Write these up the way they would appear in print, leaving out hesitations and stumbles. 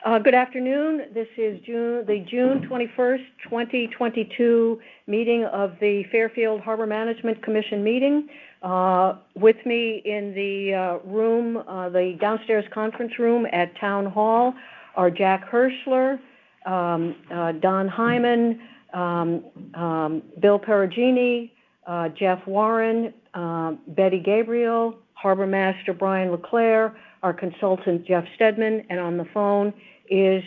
Good afternoon. This is the June 21st, 2022 meeting of the Fairfield Harbor Management Commission meeting. With me in the room, the downstairs conference room at Town Hall are Jack Hirschler, Don Hyman, Bill Perugini, Jeff Warren, Betty Gabriel, Harbor Master Brian LeClaire, our consultant Jeff Stedman, and on the phone is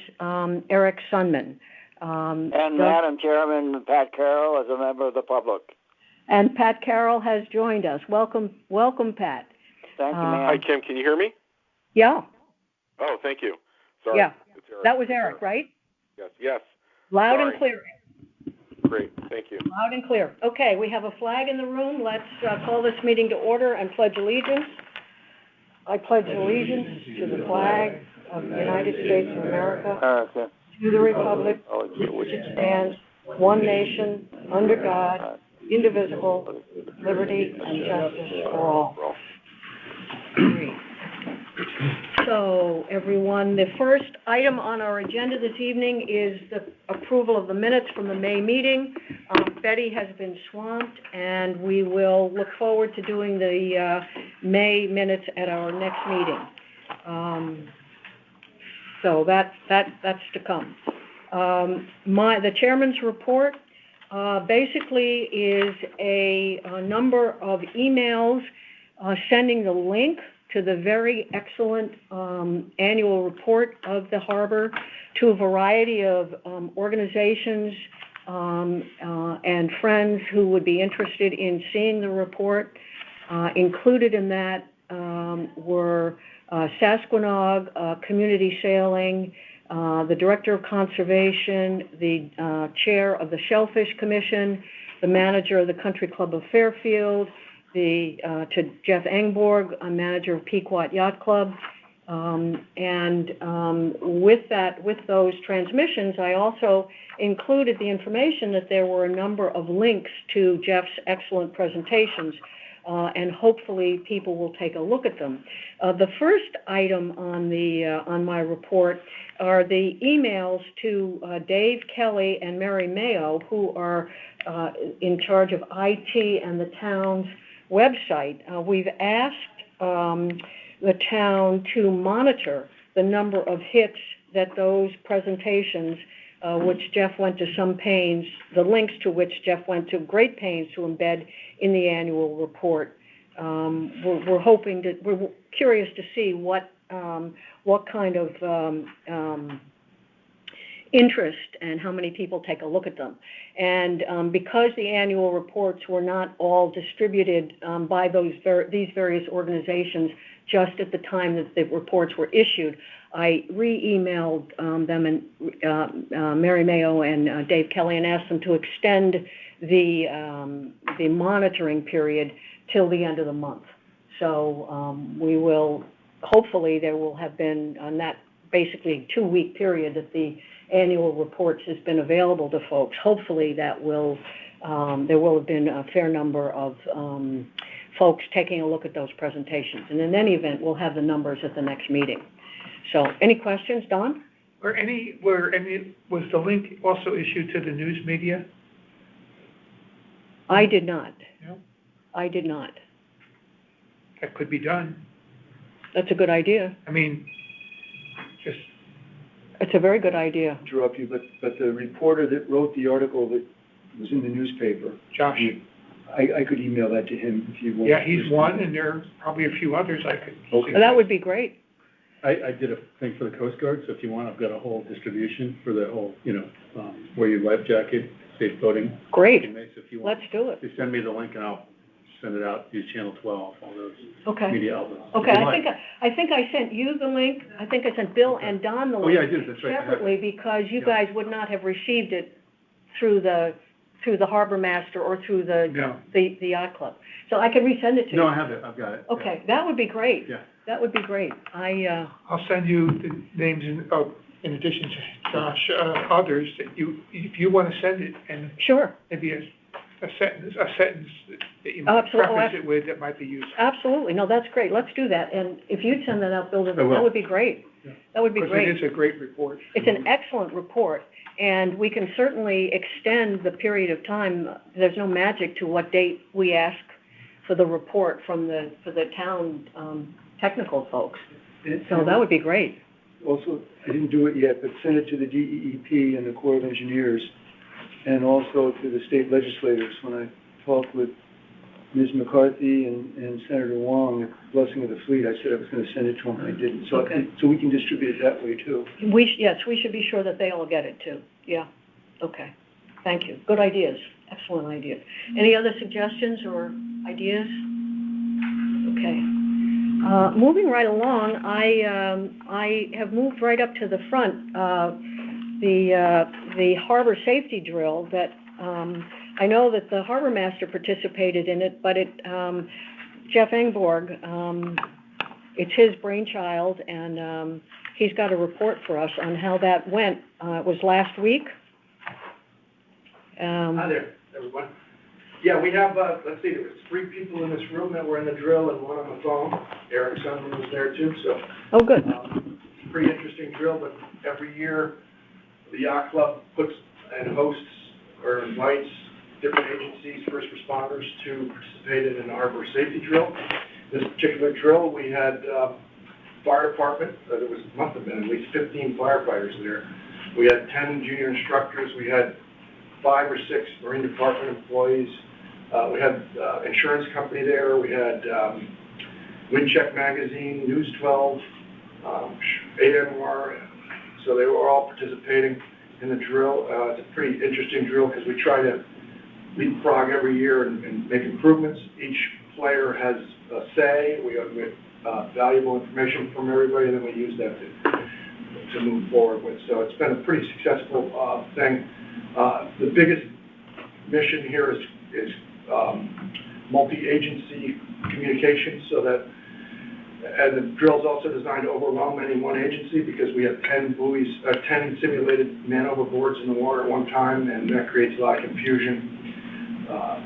Eric Sunman. And Madam Chairman, Pat Carroll as a member of the public. And Pat Carroll has joined us. Welcome, Pat. Thank you, ma'am. Hi, Kim. Can you hear me? Yeah. Oh, thank you. Sorry. Yeah. That was Eric, right? Yes. Loud and clear. Great. Thank you. Loud and clear. Okay, we have a flag in the room. Let's call this meeting to order and pledge allegiance. I pledge allegiance to the flag of the United States of America, to the republic which stands one nation, under God, indivisible, liberty and justice for all. So, everyone, the first item on our agenda this evening is the approval of the minutes from the May meeting. Betty has been swamped, and we will look forward to doing the May minutes at our next meeting. So that's to come. The chairman's report basically is a number of emails sending the link to the very excellent annual report of the harbor to a variety of organizations and friends who would be interested in seeing the report. Included in that were Sasquatch Community Sailing, the Director of Conservation, the Chair of the Shellfish Commission, the Manager of the Country Club of Fairfield, to Jeff Engborg, a manager of Pequot Yacht Club, and with those transmissions, I also included the information that there were a number of links to Jeff's excellent presentations, and hopefully people will take a look at them. The first item on my report are the emails to Dave Kelly and Mary Mayo, who are in charge of IT and the town's website. We've asked the town to monitor the number of hits that those presentations, which Jeff went to some pains, the links to which Jeff went to great pains to embed in the annual report. We're curious to see what kind of interest and how many people take a look at them. And because the annual reports were not all distributed by these various organizations just at the time that the reports were issued, I re-emailed them and Mary Mayo and Dave Kelly and asked them to extend the monitoring period till the end of the month. So we will, hopefully there will have been on that basically 2-week period that the annual reports has been available to folks. Hopefully that will, there will have been a fair number of folks taking a look at those presentations. And in any event, we'll have the numbers at the next meeting. So any questions, Don? Was the link also issued to the news media? I did not. No? I did not. That could be done. That's a good idea. I mean, just... It's a very good idea. Interrupt you, but the reporter that wrote the article that was in the newspaper, Josh. I could email that to him if you want. Yeah, he's one, and there are probably a few others I could. Okay. Well, that would be great. I did a thing for the Coast Guard, so if you want, I've got a whole distribution for the whole, wear your life jacket, safe boating. Great. So if you want, let's do it. You send me the link and I'll send it out. Use Channel 12, all those media outlets. Okay, I think I sent you the link. I think I sent Bill and Don the link. Oh yeah, I did. That's right. Separately because you guys would not have received it through the harbor master or through the yacht club. So I can resend it to you. No, I have it. I've got it. Okay, that would be great. Yeah. That would be great. I'll send you the names in addition to Josh, others that if you want to send it, and sure. maybe a sentence that you Absolutely. preface it with that might be useful. Absolutely, no, that's great, let's do that, and if you'd send that out, Bill, that will. would be great. Yeah. That would be great. Because it is a great report. It's an excellent report, and we can certainly extend the period of time. There's no magic to what date we ask for the report for the town, technical folks. So that would be great. Also, I didn't do it yet, but send it to the DEEP and the Corps of Engineers, and also to the state legislators. When I talked with Ms. McCarthy and Senator Wong at Blessing of the Fleet, I said I was going to send it to them, and I didn't. So, Okay. so we can distribute it that way, too. Yes, we should be sure that they all get it too. Yeah, okay. Thank you. Good ideas, excellent ideas. Any other suggestions or ideas? Okay. Moving right along, I have moved right up to the front, the harbor safety drill that, I know that the harbor master participated in it, but Jeff Engborg, it's his brainchild, and he's got a report for us on how that went. It was last week. Hi there, everyone. Yeah, we have, let's see, there was 3 people in this room that were in the drill and 1 on the phone. Eric Sunderland was there too, so. Oh, good. It's a pretty interesting drill, but every year the yacht club puts and hosts or invites different agencies, first responders to participate in an harbor safety drill. This particular drill, we had fire department, there must have been at least 15 firefighters there. We had 10 junior instructors, we had 5 or 6 Marine Department employees. We had insurance company there. We had Windcheck Magazine, News 12, 8MR. So they were all participating in the drill. It's a pretty interesting drill because we try to leapfrog every year and make improvements. Each player has a say. We get valuable information from everybody, and then we use that to move forward with. So it's been a pretty successful thing. The biggest mission here is multi-agency communication, so that, and the drill's also designed to overwhelm any one agency because we have 10 buoys, 10 simulated man overboards in the water at one time, and that creates a lot of confusion,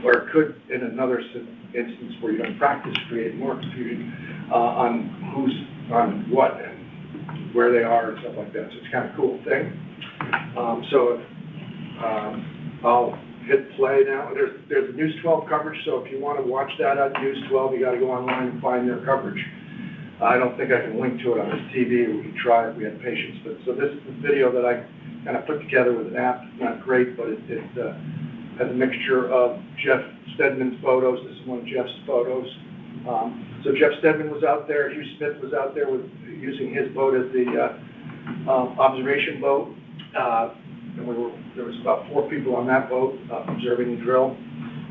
or it could, in another instance where you don't practice, create more confusion on who's on what and where they are and stuff like that. So it's kind of a cool thing. I'll hit play now. There's News 12 coverage, so if you want to watch that on News 12, you got to go online and find their coverage. I don't think I can link to it on this TV. We can try if we have patience. But so this is the video that I kind of put together with an app. It's not great, but it has a mixture of Jeff Stedman's photos. This is one of Jeff's photos. So Jeff Stedman was out there. Hugh Smith was out there using his boat as the observation boat. And there was about 4 people on that boat observing the drill,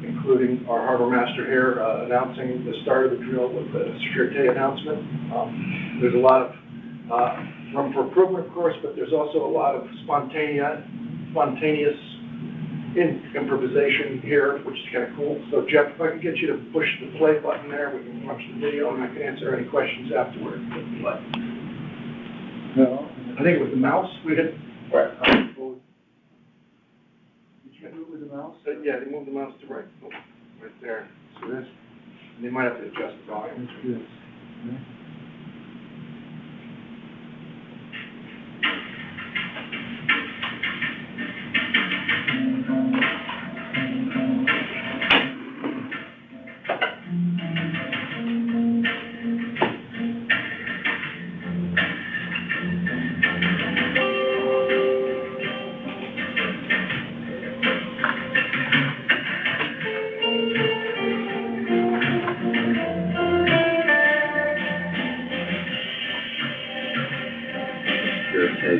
including our harbor master here announcing the start of the drill with the Securite announcement. There's a lot of room for improvement, of course, but there's also a lot of spontaneous improvisation here, which is kind of cool. So Jeff, if I can get you to push the play button there, we can watch the video and I can answer any questions afterward. No. I think it was the mouse we hit. Right. Did you do it with the mouse? Yeah, they moved the mouse to right there. So this, and they might have to adjust the volume. Yes.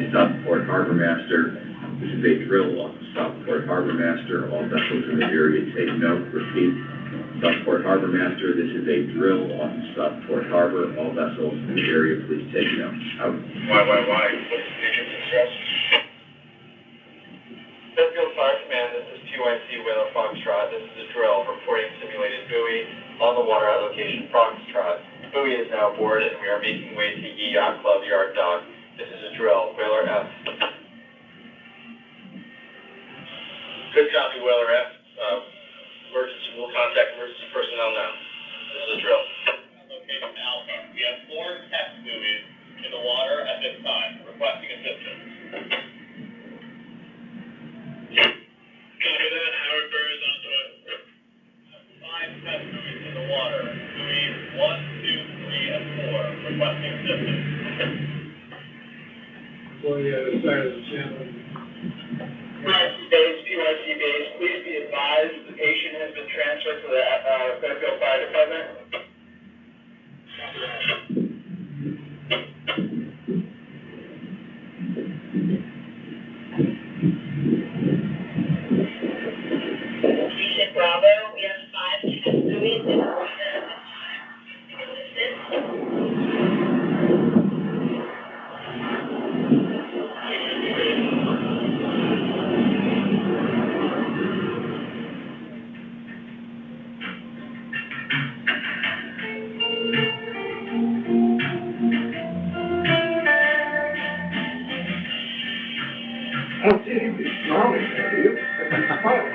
Stockport Harbor Master. This is a drill off the Stockport Harbor Master. All vessels in the area take note. Repeat. Stockport Harbor Master. This is a drill off the Stockport Harbor. All vessels in the area, please take note. Out. What's station success? Fairfield Fire Command, this is PYC Whaler Foxtrot. This is a drill reporting simulated buoy on the water at location Foxtrot. The buoy is now aboard and we are making way to E Yacht Club Yard Dock. This is a drill, Whaler F. Good copy, Whaler F. Well, yeah, the side of the channel. PYC base, please be advised the patient has been transferred to the Fairfield Fire Department. Patient Bravo, we have 5 chest buoys in motion at this time. I don't see anybody smiling there, do you? Everybody's smiling.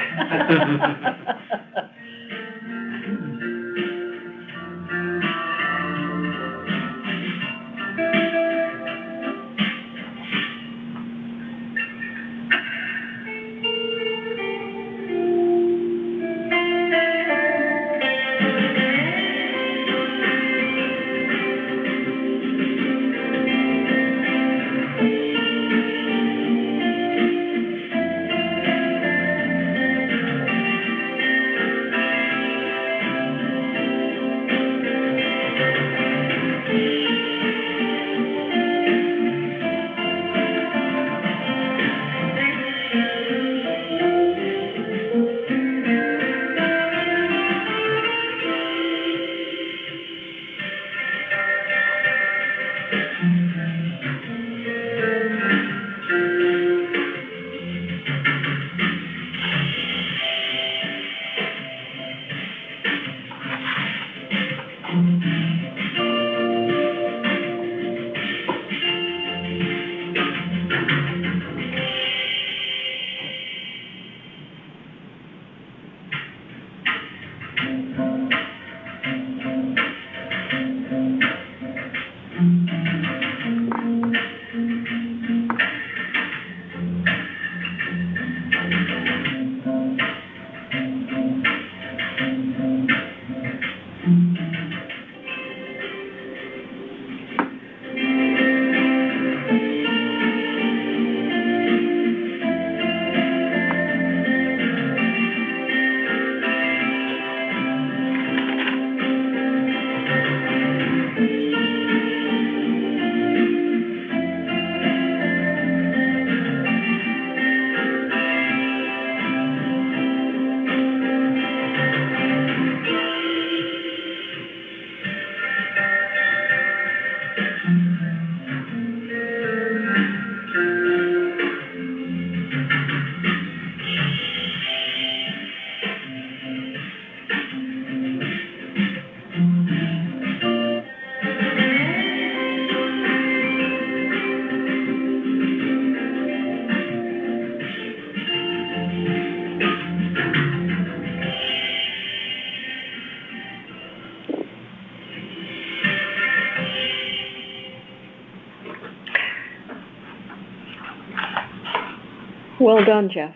Well done, Jeff.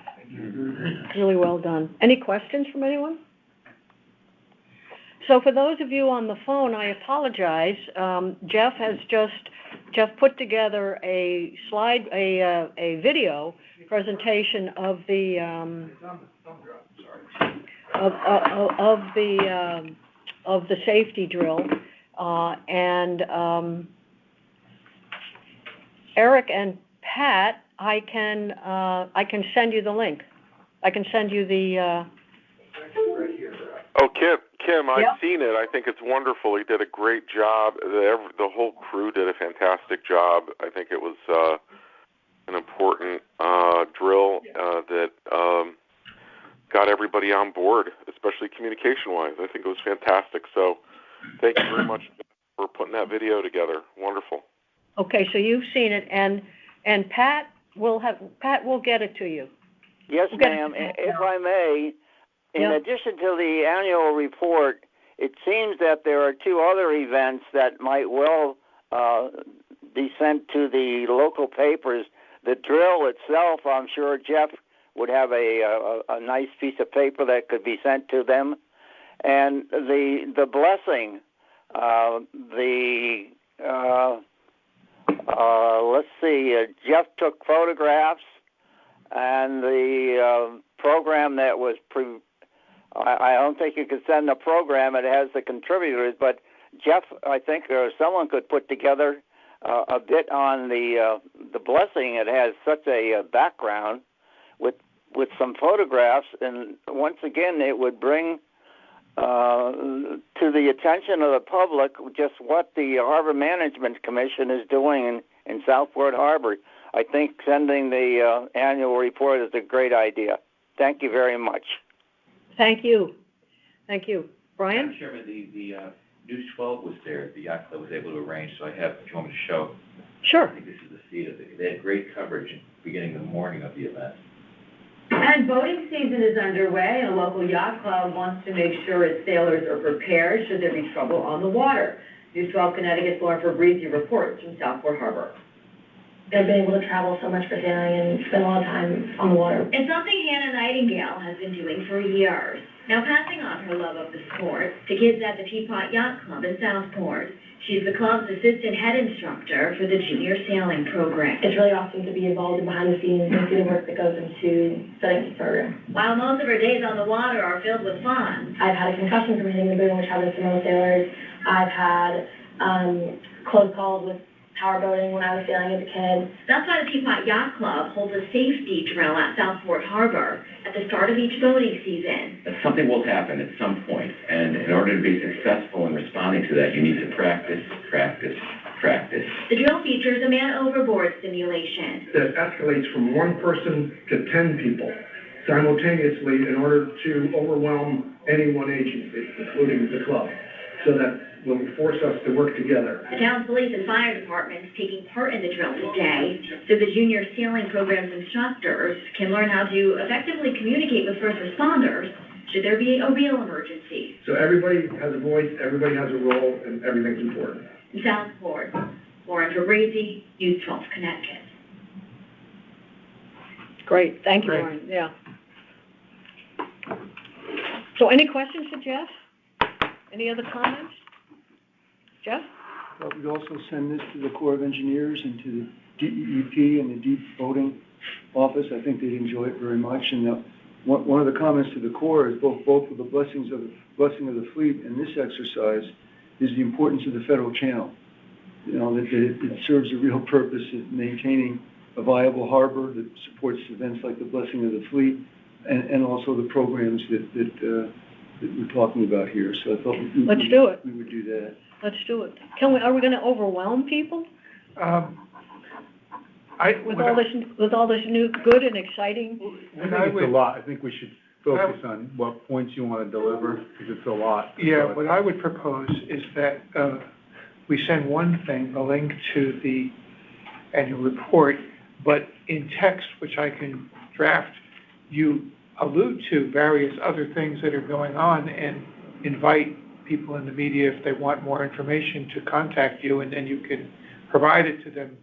Really well done. Any questions from anyone? So for those of you on the phone, I apologize. Jeff put together a video presentation of the of the safety drill, and Eric and Pat, I can send you the link. I can send you the. Oh, Kim, I've seen it. I think it's wonderful. He did a great job. The whole crew did a fantastic job. I think it was an important drill that got everybody on board, especially communication-wise. I think it was fantastic. So thank you very much for putting that video together. Wonderful. Okay, so you've seen it, and Pat will get it to you. Yes, ma'am. If I may, in addition to the annual report, it seems that there are 2 other events that might well be sent to the local papers. The drill itself, I'm sure Jeff would have a nice piece of paper that could be sent to them. And the blessing, let's see, Jeff took photographs, and the program that was I don't think you could send the program. It has the contributors, but Jeff, I think, or someone could put together a bit on the blessing. It has such a background with some photographs, and once again, it would bring to the attention of the public just what the Harbor Management Commission is doing in Southport Harbor. I think sending the annual report is a great idea. Thank you very much. Thank you. Thank you. Brian? Madam Chairman, the News 12 was there, the yacht club was able to arrange, so I have, if you want me to show. Sure. I think this is the seat of it. They had great coverage beginning the morning of the event. And boating season is underway, and a local yacht club wants to make sure its sailors are prepared should there be trouble on the water. News 12 Connecticut's Lauren Fabrizi reports from Southport Harbor. They've been able to travel so much for sailing and spend a lot of time on the water. It's something Hannah Nightingale has been doing for years. Now passing on her love of the sport to kids at the Teapot Yacht Club in Southport. She's the club's assistant head instructor for the junior sailing program. It's really awesome to be involved in behind the scenes and see the work that goes into setting this program. While most of her days on the water are filled with fun. I've had a concussion from hitting the boom, which happens to most sailors. I've had close calls with power boating when I was sailing as a kid. That's why the Teapot Yacht Club holds a safety drill at Southport Harbor at the start of each boating season. Something will happen at some point, and in order to be successful in responding to that, you need to practice, practice, practice. The drill features a man overboard simulation. That escalates from one person to 10 people simultaneously in order to overwhelm any one agency, including the club, so that will force us to work together. The town's police and fire departments taking part in the drill today, so the junior sailing program's instructors can learn how to effectively communicate with first responders should there be a real emergency. So everybody has a voice, everybody has a role, and everything's important. In Southport, Lauren Fabrizi, News 12 Connecticut. Great. Thank you, Lauren. Yeah. So any questions for Jeff? Any other comments? Jeff? Well, we'd also send this to the Corps of Engineers and to the DEEP and the Deep Boating Office. I think they'd enjoy it very much. And one of the comments to the Corps is both of the blessing of the fleet and this exercise is the importance of the federal channel. You know, that it serves a real purpose of maintaining a viable harbor that supports events like the blessing of the fleet and also the programs that we're talking about here. So I thought we would do that. Let's do it. Are we going to overwhelm people? With all this new, good and exciting? I think it's a lot. I think we should focus on what points you want to deliver, because it's a lot. Yeah, what I would propose is that we send one thing, a link to the annual report, but in text, which I can draft, you allude to various other things that are going on and invite people in the media, if they want more information, to contact you, and then you can provide it to them,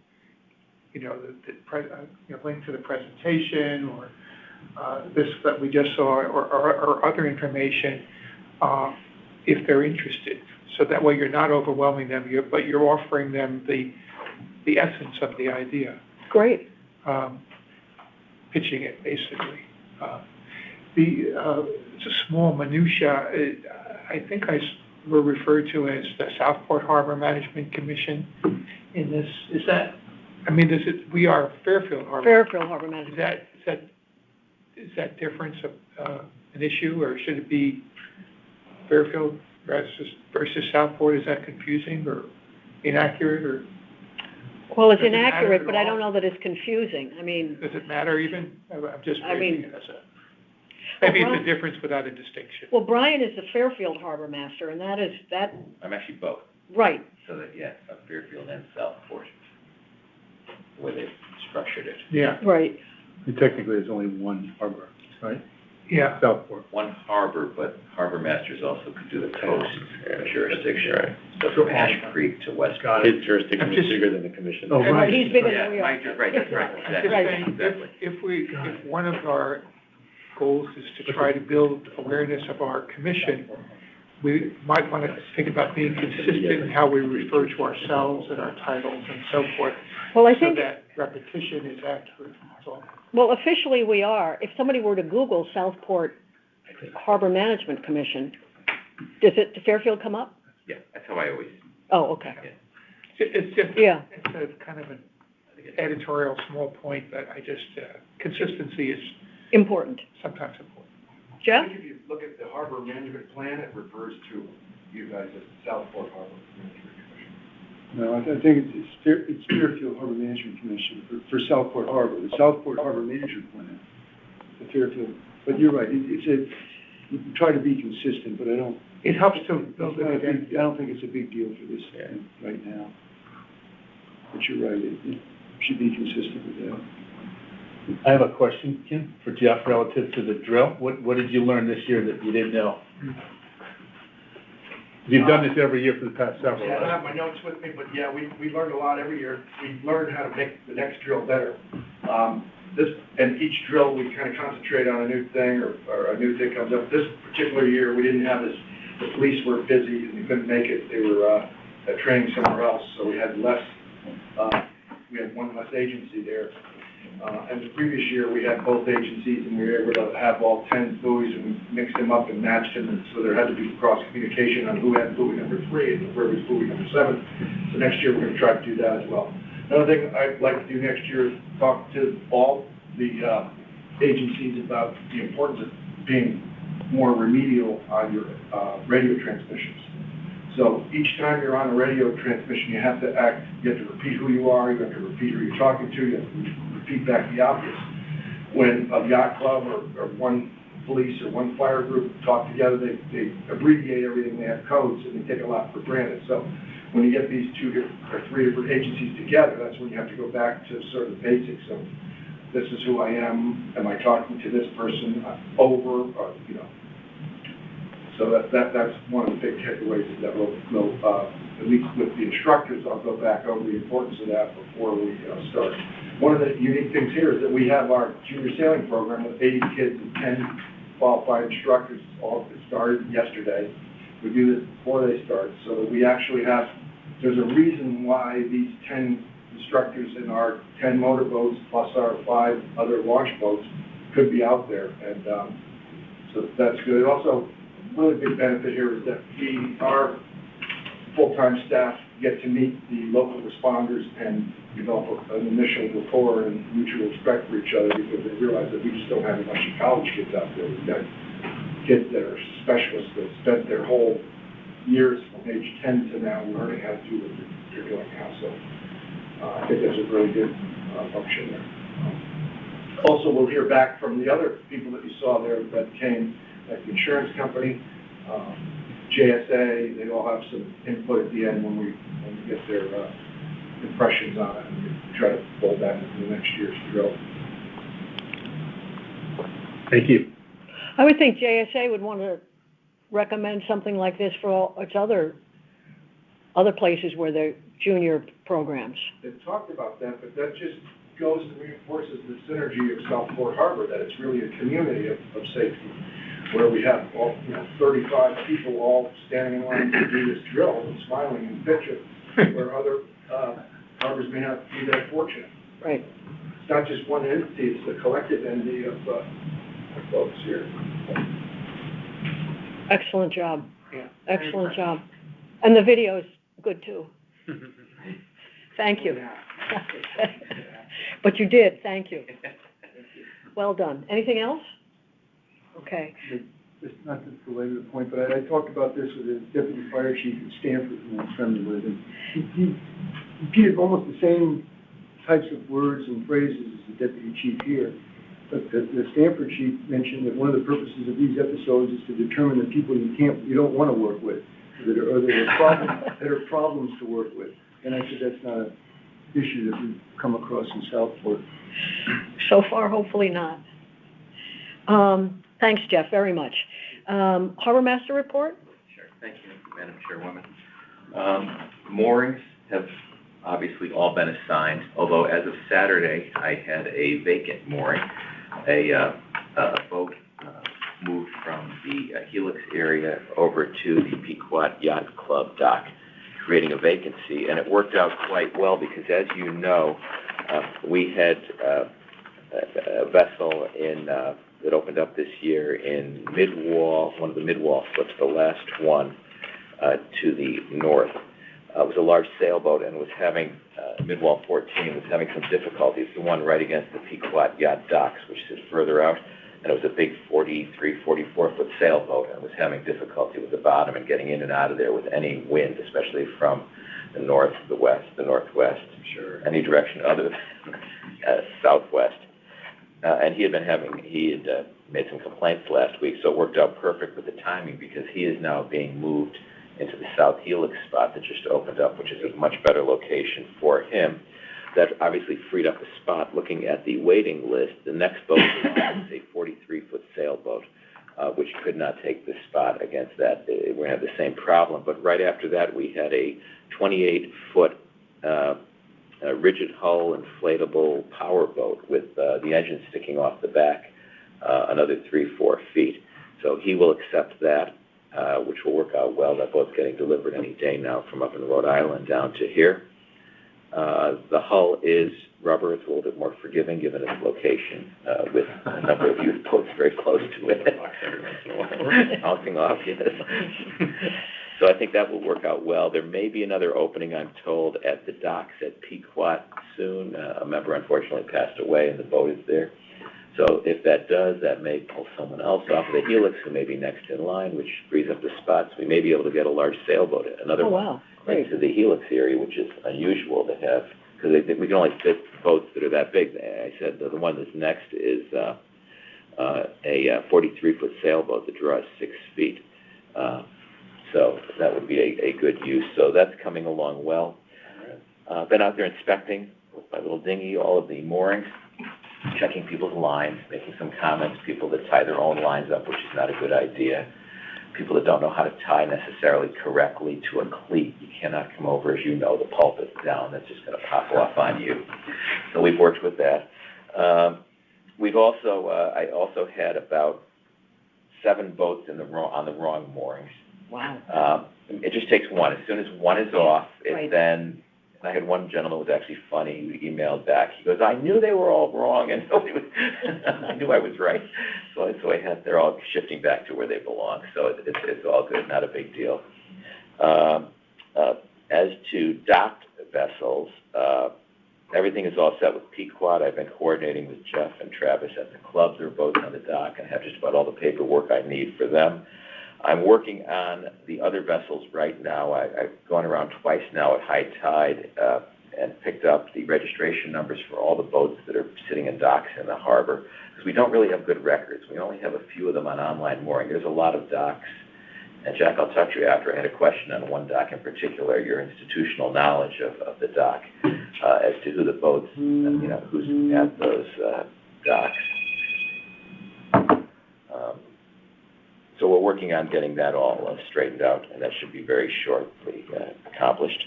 link to the presentation or this that we just saw or other information if they're interested. So that way you're not overwhelming them, but you're offering them the essence of the idea. Great. Pitching it, basically. It's a small minutia. I think we're referred to as the Southport Harbor Management Commission in this. We are Fairfield Harbor. Fairfield Harbor Management. Is that difference an issue, or should it be Fairfield versus Southport? Is that confusing or inaccurate, or? Well, it's inaccurate, but I don't know that it's confusing. Does it matter even? I'm just raising it as maybe it's a difference without a distinction. Well, Brian is the Fairfield Harbor Master, and that. I'm actually both. Right. So that, Fairfield and Southport, the way they structured it. Yeah. Right. And technically, there's only one harbor, right? Yeah. Southport. One harbor, but harbor masters also could do the coast jurisdiction. Right. So So from Ash Creek to West. His jurisdiction is bigger than the commission. Oh, right. He's bigger than we are. Right, that's right. Exactly. If one of our goals is to try to build awareness of our commission, we might want to think about being consistent in how we refer to ourselves and our titles and so forth. Well, I So think, that repetition is accurate, that's all. well, officially we are. If somebody were to Google Southport Harbor Management Commission, does Fairfield come up? Yeah, that's how I always, Oh, okay. It's just, Yeah. it's a kind of an editorial small point, but I just, consistency is Important. sometimes important. Jeff? I think if you look at the harbor management plan, it refers to you guys as the Southport Harbor Management Commission. No, I think it's Fairfield Harbor Management Commission for Southport Harbor, the Southport Harbor Management Plan, the Fairfield, but you're right, we try to be consistent, but I don't. It helps to build I it. don't think it's a big deal for this right now. But you're right, it should be consistent with that. I have a question, Kim, for Jeff, relative to the drill. What did you learn this year that you didn't know? You've done this every year for the past several, Yeah, I don't right? have my notes with me, but yeah, we learned a lot every year. We learned how to make the next drill better. And each drill, we kind of concentrate on a new thing or a new thing comes up. This particular year, we didn't have this, the police were busy and they couldn't make it. They were at training somewhere else, so we had one less agency there. And the previous year, we had both agencies, and we were able to have all 10 buoys, and we mixed them up and matched them, and so there had to be cross-communication on who had buoy number 3 and where was buoy number 7. So next year, we're going to try to do that as well. Another thing I'd like to do next year is talk to all the agencies about the importance of being more remedial on your radio transmissions. So each time you're on a radio transmission, you have to repeat who you are, you have to repeat who you're talking to, you have to repeat back the obvious. When a yacht club or one police or one fire group talk together, they abbreviate everything, they have codes, and they take a lot for granted. So when you get these 2 or 3 different agencies together, that's when you have to go back to sort of the basics of, this is who I am I talking to this person over, or, you know. So that's one of the big takeaways that we'll at least with the instructors, I'll go back over the importance of that before we start. One of the unique things here is that we have our junior sailing program with 80 kids and 10 qualified instructors. All started yesterday. We do this before they start, so that we actually have, there's a reason why these 10 instructors in our 10 motorboats plus our 5 other launch boats could be out there, and so that's good. Also, really big benefit here is that our full-time staff get to meet the local responders and develop an initial rapport and mutual respect for each other, because they realize that we just don't have a bunch of college kids out there. We've got kids that are specialists that spent their whole years from age 10 to now learning how to do what they're doing now. So I think that's a really good function there. Also, we'll hear back from the other people that you saw there that came, like the insurance company, JSA. They all have some input at the end when we get their impressions on it, and we try to fold that into the next year's drill. Thank you. I would think JSA would want to recommend something like this for all its other places where they're junior programs. They've talked about that, but that just goes and reinforces the synergy of Southport Harbor, that it's really a community of safety, where we have all, 35 people all standing in line to do this drill and smiling in the picture, where other harbors may not be that fortunate. Right. It's not just one entity, it's a collective entity of folks here. Excellent job. Yeah. Excellent job. And the video is good too. Thank you. But you did, thank you. Well done. Anything else? Okay. Just not to belabor the point, but I talked about this with the deputy fire chief at Stanford, who I'm friendly with, and he repeated almost the same types of words and phrases as the deputy chief here. But the Stanford chief mentioned that one of the purposes of these episodes is to determine the people you don't want to work with, that are problems to work with. And I said that's not an issue that we've come across in Southport. So far, hopefully not. Thanks, Jeff, very much. Harbor Master report? Sure, thank you, Madam Chairwoman. Moorings have obviously all been assigned, although as of Saturday, I had a vacant mooring, a boat moved from the Helix area over to the Pequot Yacht Club dock, creating a vacancy. And it worked out quite well because, as you know, we had a vessel that opened up this year in mid-wall, one of the mid-wall slips, the last one to the north. It was a large sailboat and was having, mid-wall 14, was having some difficulties. The one right against the Pequot Yacht docks, which is further out, and it was a big 43, 44-foot sailboat and was having difficulty with the bottom and getting in and out of there with any wind, especially from the north, the west, the northwest, any direction other than southwest. And he had made some complaints last week, so it worked out perfect with the timing because he is now being moved into the South Helix spot that just opened up, which is a much better location for him. That obviously freed up a spot. Looking at the waiting list, the next boat is a 43-foot sailboat, which could not take this spot against that. We're going to have the same problem. But right after that, we had a 28-foot rigid hull inflatable power boat with the engine sticking off the back another 3-4 feet. So he will accept that, which will work out well. That boat's getting delivered any day now from up in Rhode Island down to here. The hull is rubber. It's a little bit more forgiving given its location with a number of youth boats very close to it. Bouncing off, yes. So I think that will work out well. There may be another opening, I'm told, at the docks at Pequot soon. A member unfortunately passed away and the boat is there. So if that does, that may pull someone else off of the Helix who may be next in line, which frees up the spots. We may be able to get a large sailboat, another one, into the Helix area, which is unusual to have, because we can only fit boats that are that big. I said the one that's next is a 43-foot sailboat that draws 6 feet. So that would be a good use. So that's coming along well. Been out there inspecting with my little dinghy all of the moorings, checking people's lines, making some comments, people that tie their own lines up, which is not a good idea. People that don't know how to tie necessarily correctly to a cleat. You cannot come over, as you know, the pulpit down. That's just going to pop off on you. So we've worked with that. We've also, I also had about 7 boats on the wrong moorings. Wow. It just takes one. As soon as one is off, then I had one gentleman who was actually funny who emailed back. He goes, I knew they were all wrong, and I knew I was right. So they're all shifting back to where they belong. So it's all good, not a big deal. As to docked vessels, everything is all set with Pequot. I've been coordinating with Jeff and Travis at the club. They're both on the dock and have just about all the paperwork I need for them. I'm working on the other vessels right now. I've gone around twice now at high tide and picked up the registration numbers for all the boats that are sitting in docks in the harbor, because we don't really have good records. We only have a few of them on online mooring. There's a lot of docks. And Jack, I'll talk to you after. I had a question on one dock in particular, your institutional knowledge of the dock, as to who the boats, who's at those docks. So we're working on getting that all straightened out, and that should be very shortly accomplished.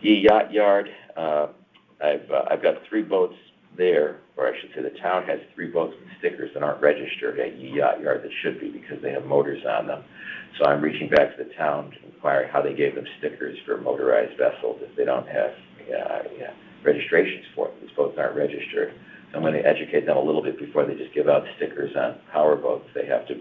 Ye Yacht Yard, I've got 3 boats there, or I should say the town has 3 boats with stickers that aren't registered at Ye Yacht Yard that should be because they have motors on them. So I'm reaching back to the town to inquire how they gave them stickers for motorized vessels if they don't have registrations for them. These boats aren't registered. So I'm going to educate them a little bit before they just give out stickers on power boats. They have to,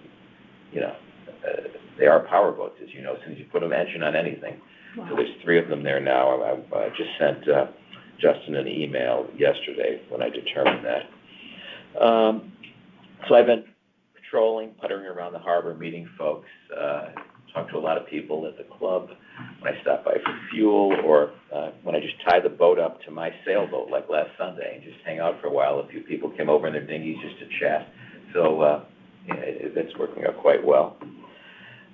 they are power boats, as you know, as soon as you put an engine on anything. Wow. So there's 3 of them there now. I just sent Justin an email yesterday when I determined that. So I've been patrolling, puttering around the harbor, meeting folks, talked to a lot of people at the club when I stop by for fuel, or when I just tie the boat up to my sailboat like last Sunday and just hang out for a while. A few people came over in their dinghies just to chat. So that's working out quite well.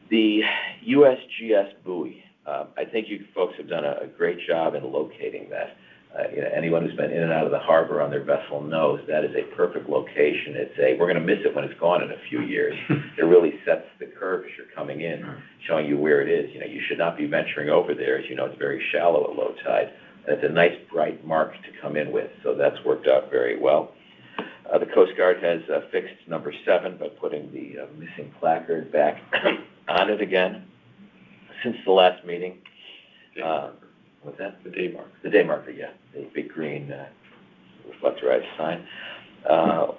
The Usgs Buoy, I think you folks have done a great job in locating that. Anyone who's been in and out of the harbor on their vessel knows that is a perfect location. We're going to miss it when it's gone in a few years. It really sets the curve as you're coming in, showing you where it is. You should not be venturing over there. As you know, it's very shallow at low tide. And it's a nice bright mark to come in with, so that's worked out very well. The Coast Guard has fixed number 7 by putting the missing placard back on it again since the last meeting. What's that? The day marker. The day marker, yeah. The big green reflectorized sign.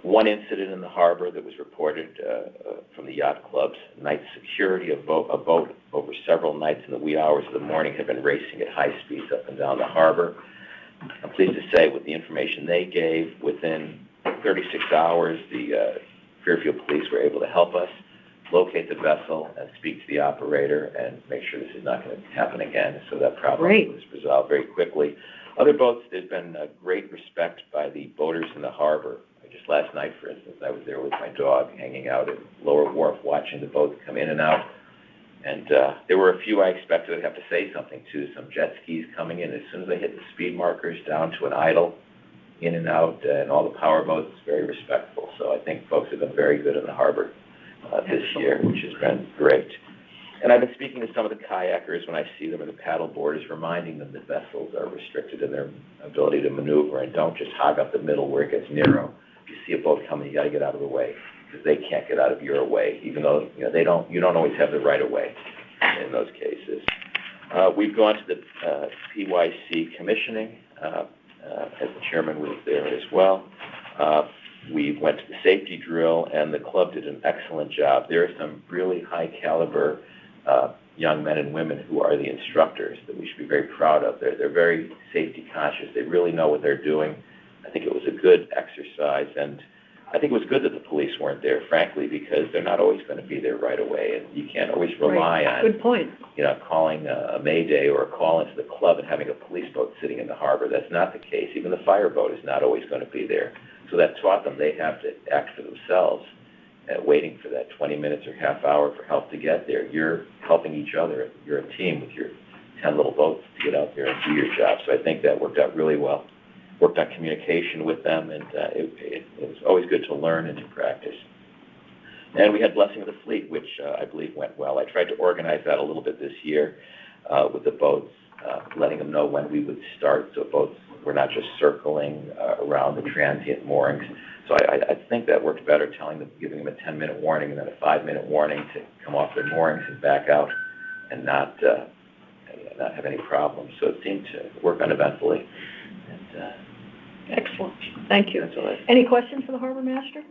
One incident in the harbor that was reported from the yacht club's night security. A boat over several nights in the wee hours of the morning had been racing at high speeds up and down the harbor. I'm pleased to say with the information they gave, within 36 hours, the Fairfield Police were able to help us locate the vessel and speak to the operator and make sure this is not going to happen again. So that problem was resolved very quickly. Other boats, there's been great respect by the boaters in the harbor. Just last night, for instance, I was there with my dog hanging out at Lower Wharf watching the boats come in and out. And there were a few I expected I'd have to say something to. Some jet skis coming in. As soon as they hit the speed markers down to an idle, in and out, and all the power boats, it's very respectful. So I think folks have been very good in the harbor this year, which has been great. And I've been speaking to some of the kayakers when I see them, or the paddle boarders, reminding them that vessels are restricted in their ability to maneuver and don't just hog up the middle where it gets narrow. If you see a boat coming, you got to get out of the way because they can't get out of your way, even though you don't always have the right of way in those cases. We've gone to the PYC commissioning, as the chairman was there as well. We went to the safety drill, and the club did an excellent job. There are some really high caliber young men and women who are the instructors that we should be very proud of. They're very safety conscious. They really know what they're doing. I think it was a good exercise, and I think it was good that the police weren't there, frankly, because they're not always going to be there right away, and you can't always rely on, good point, calling a mayday or a call into the club and having a police boat sitting in the harbor. That's not the case. Even the fire boat is not always going to be there. So that taught them they have to act for themselves, waiting for that 20 minutes or half hour for help to get there. You're helping each other. You're a team with your 10 little boats to get out there and do your job. So I think that worked out really well. Worked on communication with them, and it was always good to learn and to practice. And we had Blessing of the Fleet, which I believe went well. I tried to organize that a little bit this year with the boats, letting them know when we would start, so boats were not just circling around the transient moorings. So I think that worked better, giving them a 10-minute warning and then a 5-minute warning to come off their moorings and back out and not have any problems. So it seemed to work uneventfully. And, excellent. Thank you. That's all right. Any questions for the harbor master?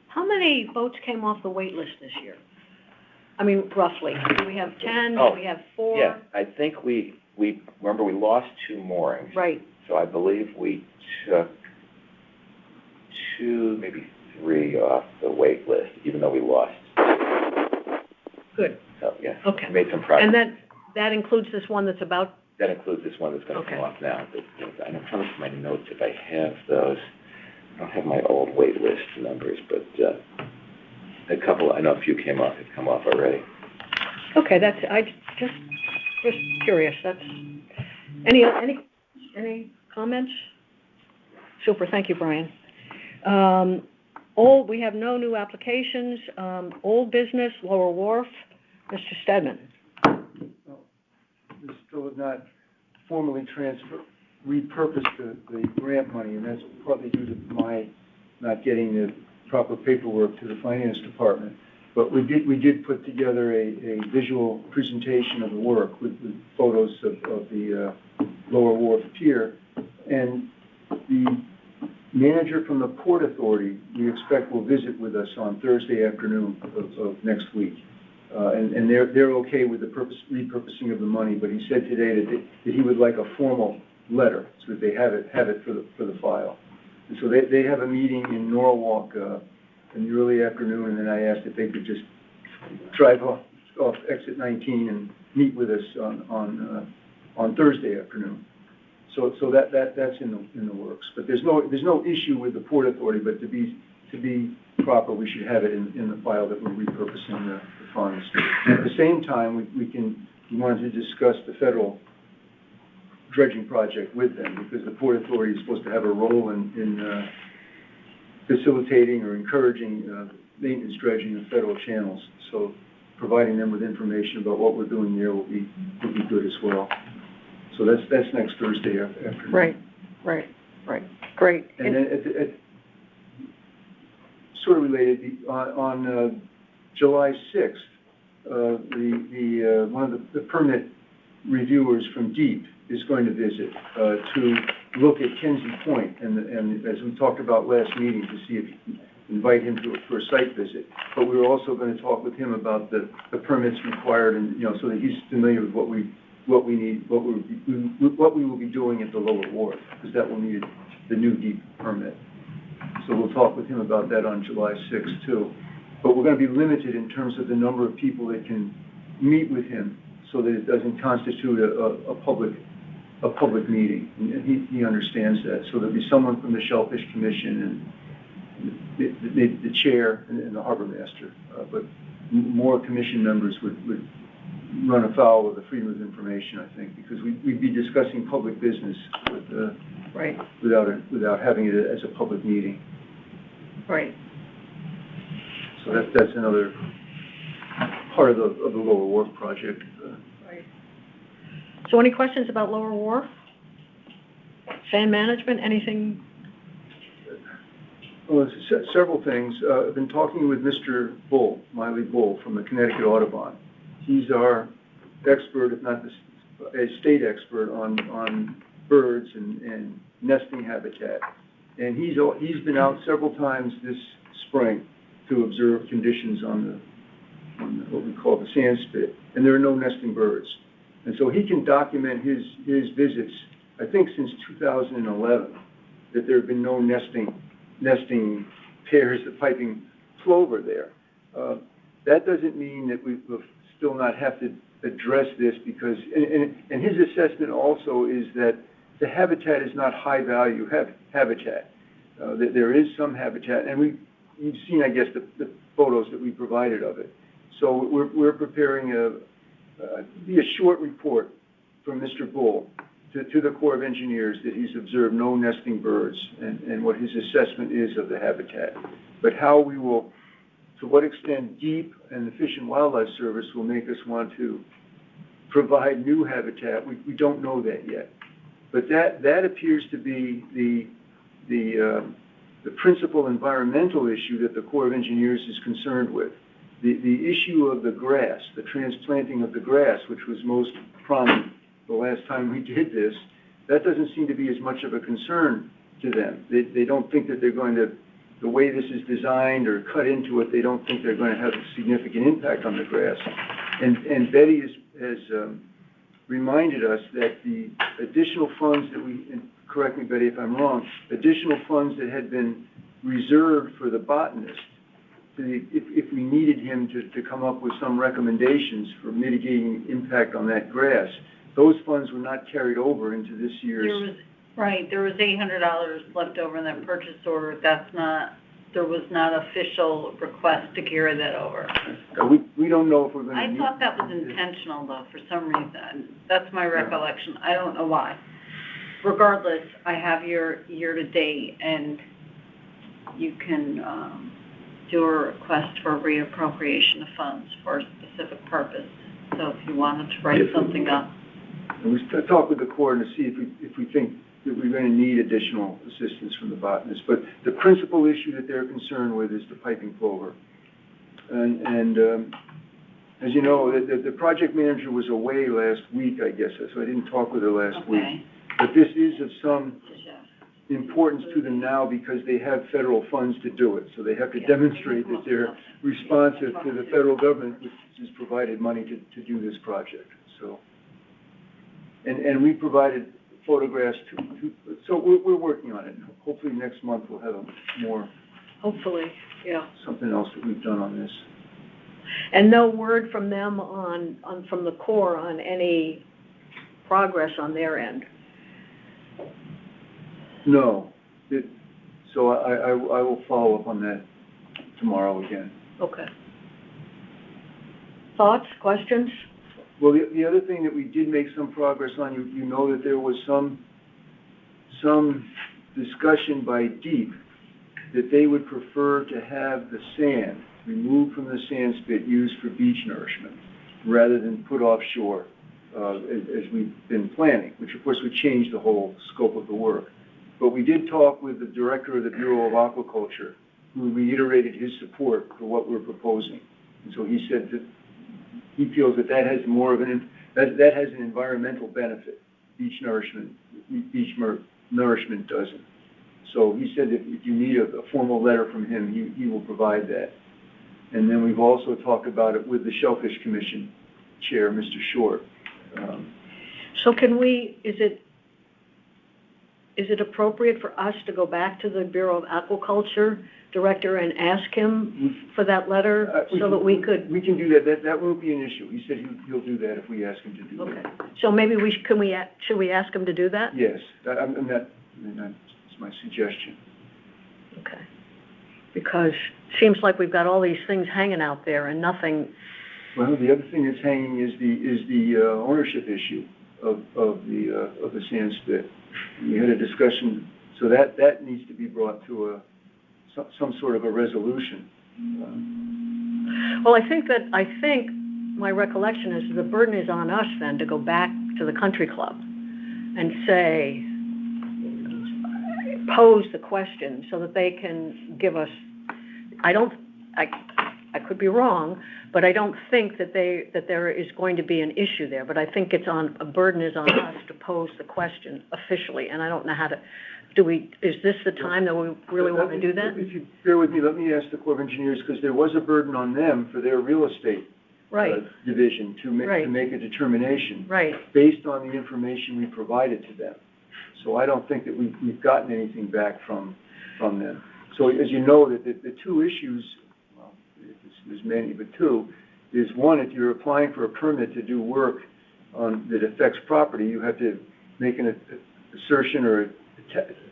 How many boats came off the wait list this year? I mean, roughly. Do we have 10? Do we have 4? Yeah, I think we remember we lost 2 moorings. Right. So I believe we took 2, maybe 3 off the wait list, even though we lost. Good. So, yeah. Okay. We made some progress. And that includes this one that's about? That includes this one that's going to come off now. I'm trying to look at my notes if I have those. I don't have my old wait list numbers, but a couple, I know a few have come off already. Okay, just curious. That's any comments? Super, thank you, Brian. We have no new applications. Old business, Lower Wharf, Mr. Stedman. We still have not formally repurposed the grant money, and that's partly due to my not getting the proper paperwork to the finance department. But we did put together a visual presentation of the work with photos of the Lower Wharf Pier. And the manager from the Port Authority, we expect, will visit with us on Thursday afternoon of next week. And they're okay with the repurposing of the money, but he said today that he would like a formal letter so that they have it for the file. And so they have a meeting in Norwalk in the early afternoon, and then I asked if they could just drive off exit 19 and meet with us on Thursday afternoon. So that's in the works. But there's no issue with the Port Authority, but to be proper, we should have it in the file that we're repurposing the funds. At the same time, we wanted to discuss the federal dredging project with them, because the Port Authority is supposed to have a role in facilitating or encouraging maintenance dredging of federal channels. So providing them with information about what we're doing there will be good as well. So that's next Thursday afternoon. Right. Great. And then sort of related, on July 6th, one of the permit reviewers from DEEP is going to visit to look at Kenzie Point, and as we talked about last meeting, to see if you can invite him for a site visit. But we were also going to talk with him about the permits required, and so that he's familiar with what we need, what we will be doing at the lower wharf, because that will need the new DEEP permit. So we'll talk with him about that on July 6th too. But we're going to be limited in terms of the number of people that can meet with him, so that it doesn't constitute a public meeting, and he understands that. So there'll be someone from the Shellfish Commission and the chair and the harbor master, but more commission members would run afoul of the freedom of information, I think, because we'd be discussing public business Right. without having it as a public meeting. Right. So that's another part of the Lower Wharf project. Right. So any questions about Lower Wharf? Sand management, anything? Well, several things. I've been talking with Mr. Bull, Miley Bull, from the Connecticut Audubon. He's our expert, if not a state expert, on birds and nesting habitat. And he's been out several times this spring to observe conditions on what we call the sand spit, and there are no nesting birds. And so he can document his visits, I think since 2011, that there have been no nesting pairs of piping plover there. That doesn't mean that we will still not have to address this, because, and his assessment also is that the habitat is not high value habitat. That there is some habitat, and you've seen, I guess, the photos that we provided of it. So we're preparing a short report from Mr. Bull to the Corps of Engineers that he's observed no nesting birds, and what his assessment is of the habitat. But how we will, to what extent DEEP and the Fish and Wildlife Service will make us want to provide new habitat, we don't know that yet. But that appears to be the principal environmental issue that the Corps of Engineers is concerned with. The issue of the grass, the transplanting of the grass, which was most prominent the last time we did this, that doesn't seem to be as much of a concern to them. They don't think that they're going to, the way this is designed or cut into it, they don't think they're going to have a significant impact on the grass. And Betty has reminded us that the additional funds that and correct me, Betty, if I'm wrong, additional funds that had been reserved for the botanist, if we needed him to come up with some recommendations for mitigating impact on that grass, those funds were not carried over into this year's. There was $800 left over in that purchase order. There was not official request to carry that over. We don't know if we're going to. I thought that was intentional, though, for some reason. That's my recollection. I don't know why. Regardless, I have your year-to-date, and you can do a request for reappropriation of funds for a specific purpose. So if you wanted to write something up. And we talk with the Corps to see if we think that we're going to need additional assistance from the botanists. But the principal issue that they're concerned with is the piping plover. And as you know, the project manager was away last week, I guess, so I didn't talk with her last week. But this is of some importance to them now because they have federal funds to do it. So they have to demonstrate that they're responsive to the federal government, which has provided money to do this project. So, and we provided photographs so we're working on it. Hopefully next month we'll have more. Hopefully, yeah. Something else that we've done on this. And no word from them from the Corps on any progress on their end. No. So I will follow up on that tomorrow again. Okay. Thoughts, questions? Well, the other thing that we did make some progress on, you know that there was some discussion by DEEP that they would prefer to have the sand removed from the sand spit used for beach nourishment rather than put offshore as we've been planning, which of course would change the whole scope of the work. But we did talk with the director of the Bureau of Aquaculture, who reiterated his support for what we're proposing. And so he said that he feels that that has more of that has an environmental benefit. Beach nourishment doesn't. So he said that if you need a formal letter from him, he will provide that. And then we've also talked about it with the Shellfish Commission Chair, Mr. Short. So can we, is it appropriate for us to go back to the Bureau of Aquaculture Director and ask him for that letter so that we could? We can do that. That won't be an issue. He said he'll do that if we ask him to do that. Okay. So maybe should we ask him to do that? Yes, that's my suggestion. Okay. Because it seems like we've got all these things hanging out there and nothing. Well, the other thing that's hanging is the ownership issue of the sand spit. We had a discussion, so that needs to be brought to some sort of a resolution. Well, I think my recollection is the burden is on us then to go back to the country club and say, pose the question so that they can give us, I could be wrong, but I don't think that there is going to be an issue there, but I think a burden is on us to pose the question officially, and I don't know how to, is this the time that we really want to do that? If you bear with me, let me ask the Corps of Engineers, because there was a burden on them for their real estate division to make a determination based on the information we provided to them. So I don't think that we've gotten anything back from them. So as you know, the two issues, well, there's many, but two, is one, if you're applying for a permit to do work that affects property, you have to make an assertion or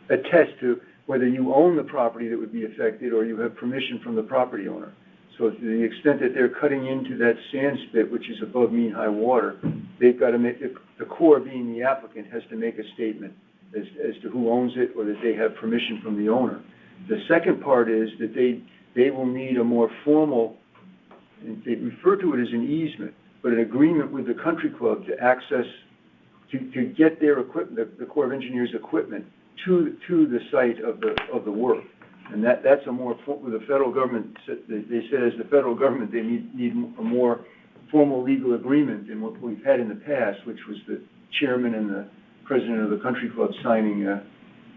attest to whether you own the property that would be affected or you have permission from the property owner. So to the extent that they're cutting into that sand spit, which is above mean high water, they've got to make, the Corps being the applicant has to make a statement as to who owns it or that they have permission from the owner. The second part is that they will need a more formal, they refer to it as an easement, but an agreement with the country club to access, to get their equipment, the Corps of Engineers equipment to the site of the work. And that's a more, with the federal government, they said as the federal government, they need a more formal legal agreement than what we've had in the past, which was the chairman and the president of the country club signing a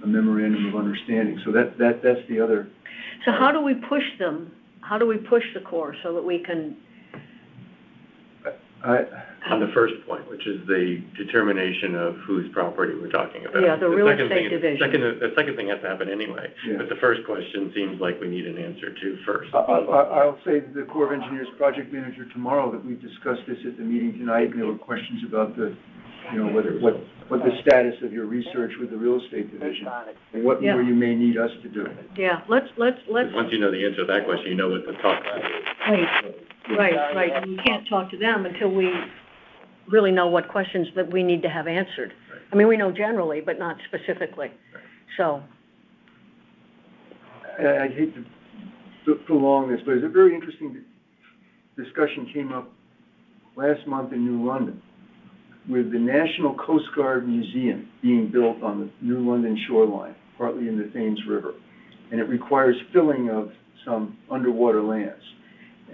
memorandum of understanding. So that's the other. So how do we push them? How do we push the Corps so that we can? On the first point, which is the determination of whose property we're talking about. Yeah, the real estate division. The second thing has to happen anyway, but the first question seems like we need an answer to first. I'll say to the Corps of Engineers project manager tomorrow that we discussed this at the meeting tonight, and there were questions about what the status of your research with the real estate division and what more you may need us to do. Yeah, let's. Once you know the answer to that question, you know what to talk about. Right. We can't talk to them until we really know what questions that we need to have answered. Right. I mean, we know generally, but not specifically. Right. So. I hate to prolong this, but it's a very interesting discussion came up last month in New London with the National Coast Guard Museum being built on the New London shoreline, partly in the Thames River. And it requires filling of some underwater lands.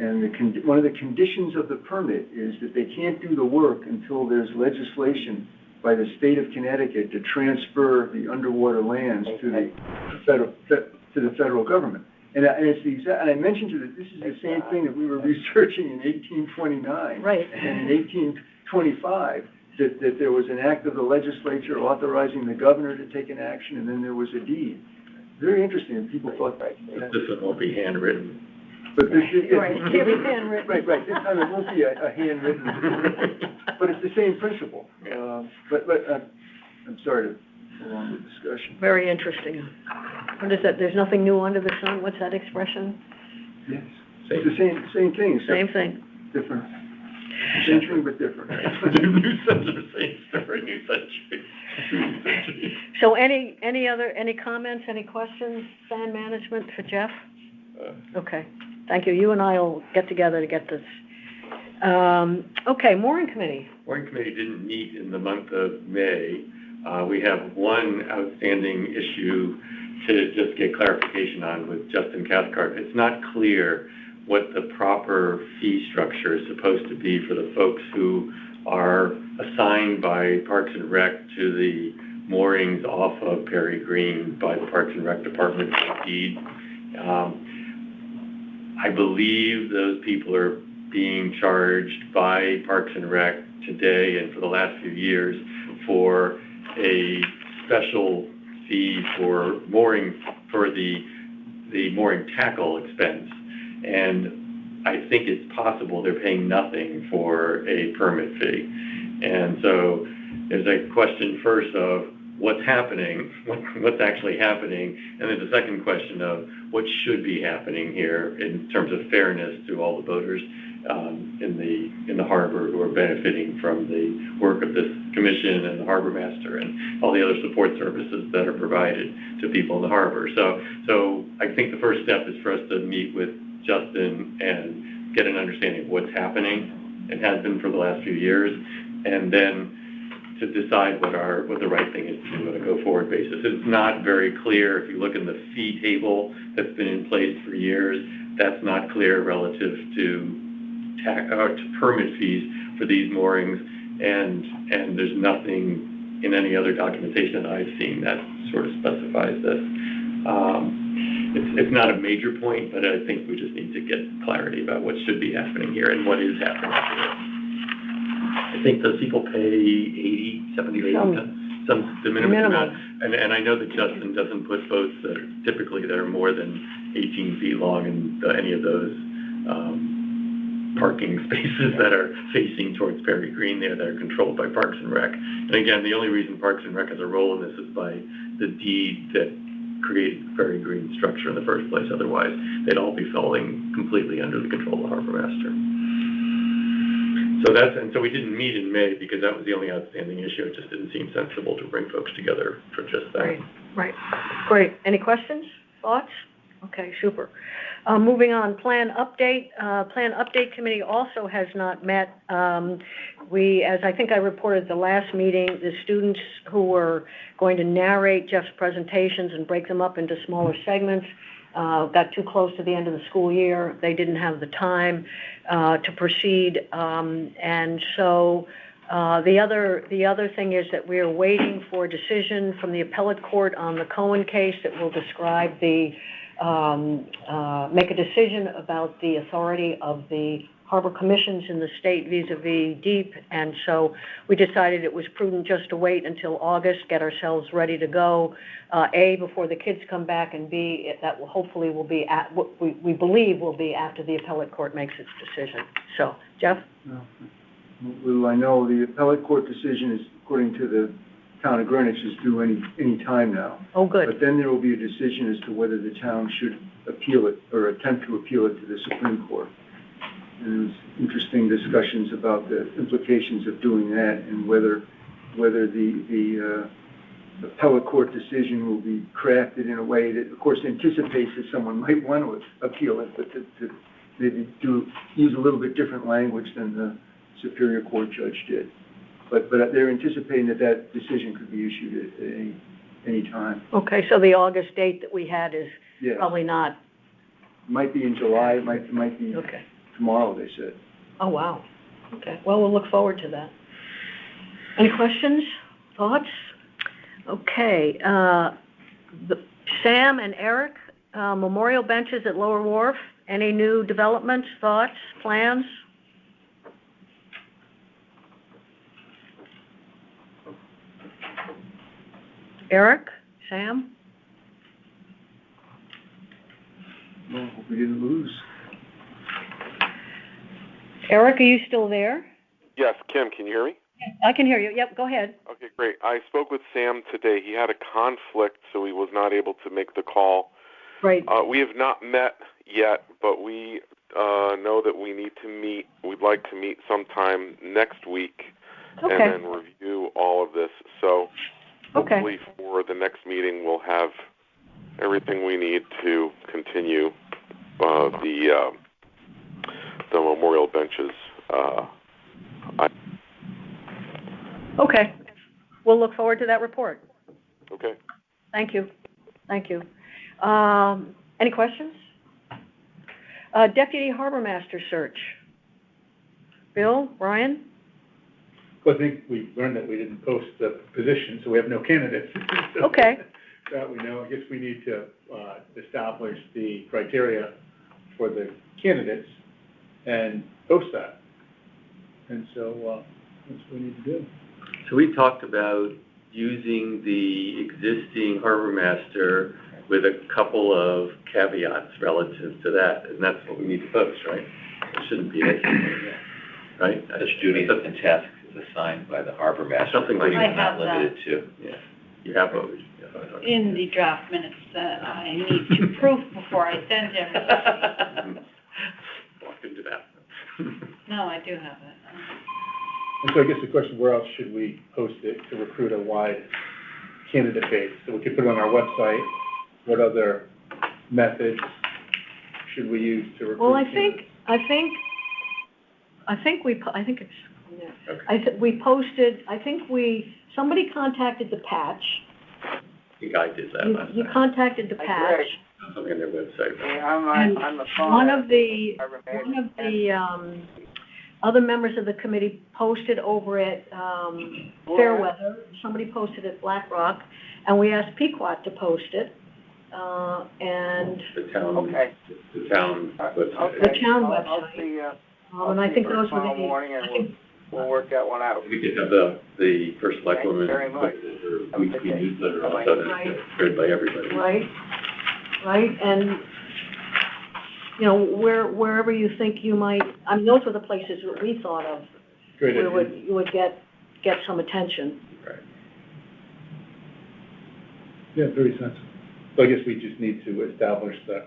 And one of the conditions of the permit is that they can't do the work until there's legislation by the state of Connecticut to transfer the underwater lands to the federal government. And it's the exact, and I mentioned to you that this is the same thing that we were researching in 1829. Right. And in 1825, that there was an act of the legislature authorizing the governor to take an action, and then there was a deed. Very interesting, and people thought, This one won't be handwritten. But this is, Right, it can't be handwritten. Right, this time it won't be a handwritten, but it's the same principle. But I'm sorry to prolong the discussion. Very interesting. What is that? There's nothing new under the sun? What's that expression? Yes, it's the same thing. Same thing. Different. Same thing, but different. New century, same story, new century. So any comments, any questions, sand management for Jeff? Okay, thank you. You and I will get together to get this. Okay, mooring committee. Mooring committee didn't meet in the month of May. We have one outstanding issue to just get clarification on with Justin Cathcart. It's not clear what the proper fee structure is supposed to be for the folks who are assigned by Parks and Rec to the moorings off of Perry Green by the Parks and Rec Department deed. I believe those people are being charged by Parks and Rec today and for the last few years for a special fee for mooring, for the mooring tackle expense. And I think it's possible they're paying nothing for a permit fee. And so there's a question first of what's happening, what's actually happening, and then the second question of what should be happening here in terms of fairness to all the boaters in the harbor who are benefiting from the work of this commission and the harbor master and all the other support services that are provided to people in the harbor. So I think the first step is for us to meet with Justin and get an understanding of what's happening and has been for the last few years, and then to decide what the right thing is to do on a go-forward basis. It's not very clear. If you look in the fee table that's been in place for years, that's not clear relative to permit fees for these moorings, and there's nothing in any other documentation that I've seen that sort of specifies this. It's not a major point, but I think we just need to get clarity about what should be happening here and what is happening here. I think those people pay 70 or 80, some de minimis amount. And I know that Justin doesn't put boats that are typically that are more than 18 feet long in any of those parking spaces that are facing towards Perry Green there that are controlled by Parks and Rec. And again, the only reason Parks and Rec has a role in this is by the deed that created Perry Green structure in the first place. Otherwise, they'd all be falling completely under the control of the harbor master. So we didn't meet in May because that was the only outstanding issue. It just didn't seem sensible to bring folks together for just that. Right. Great. Any questions, thoughts? Okay, super. Moving on, Plan Update Committee also has not met. As I think I reported at the last meeting, the students who were going to narrate Jeff's presentations and break them up into smaller segments got too close to the end of the school year. They didn't have the time to proceed, and so the other thing is that we are waiting for a decision from the appellate court on the Cohen case that will describe make a decision about the authority of the harbor commissions in the state vis-a-vis DEEP, and so we decided it was prudent just to wait until August, get ourselves ready to go, A, before the kids come back, and B, that hopefully will be at what we believe will be after the appellate court makes its decision. So, Jeff? Well, I know the appellate court decision is, according to the town of Greenwich, is due any time now. Oh, good. But then there will be a decision as to whether the town should appeal it or attempt to appeal it to the Supreme Court. And there's interesting discussions about the implications of doing that and whether the appellate court decision will be crafted in a way that, of course, anticipates that someone might want to appeal it, but to maybe use a little bit different language than the Superior Court judge did. But they're anticipating that decision could be issued at any time. Okay, so the August date that we had is probably not. Might be in July. It might be tomorrow, they said. Oh, wow. Okay, well, we'll look forward to that. Any questions, thoughts? Okay, Sam and Eric, memorial benches at Lower Wharf. Any new developments, thoughts, plans? Eric, Sam? Well, hope we didn't lose. Eric, are you still there? Yes, Kim, can you hear me? I can hear you. Yep, go ahead. Okay, great. I spoke with Sam today. He had a conflict, so he was not able to make the call. Right. We have not met yet, but we know that we need to meet. We'd like to meet sometime next week and then review all of this. So hopefully for the next meeting, we'll have everything we need to continue the memorial benches. we'll look forward to that report. Okay. Thank you. Thank you. Any questions? Deputy Harbor Master search. Bill, Brian? Well, I think we learned that we didn't post the position, so we have no candidates. So Okay. That we know. I guess we need to establish the criteria for the candidates and post that. And so that's what we need to do. So we talked about using the existing harbor master with a couple of caveats relative to that, and that's what we need to post, right? It shouldn't be anything, right? Such duties and tasks is assigned by the harbor master. Something like including that. but not limited to. Yeah, you have those. In the draft minutes that I need to proof before I send everything. Walk into that. No, I do have it. And so I guess the question, where else should we post it to recruit a wide candidate base? So we could put it on our website. What other methods should we use to recruit? Well, I candidates? think we posted, somebody contacted the Patch. I think I did that last You time. contacted the Patch. Something on their website. And on the phone. one of the other members of the committee posted over at, Fairweather, somebody posted at Black Rock, and we asked Pequot to post it, and The town, Okay. the town website. the town I'll website. see, And I think those were tomorrow morning, and we'll work that one out. We could have the first select woman Very much. weekly newsletter also that's Right. read by everybody. Right, and, you know, wherever you think you might, I mean, those were the places that we thought of. Great idea. You would get some attention. Right. Yeah, very sensible. So I guess we just need to establish the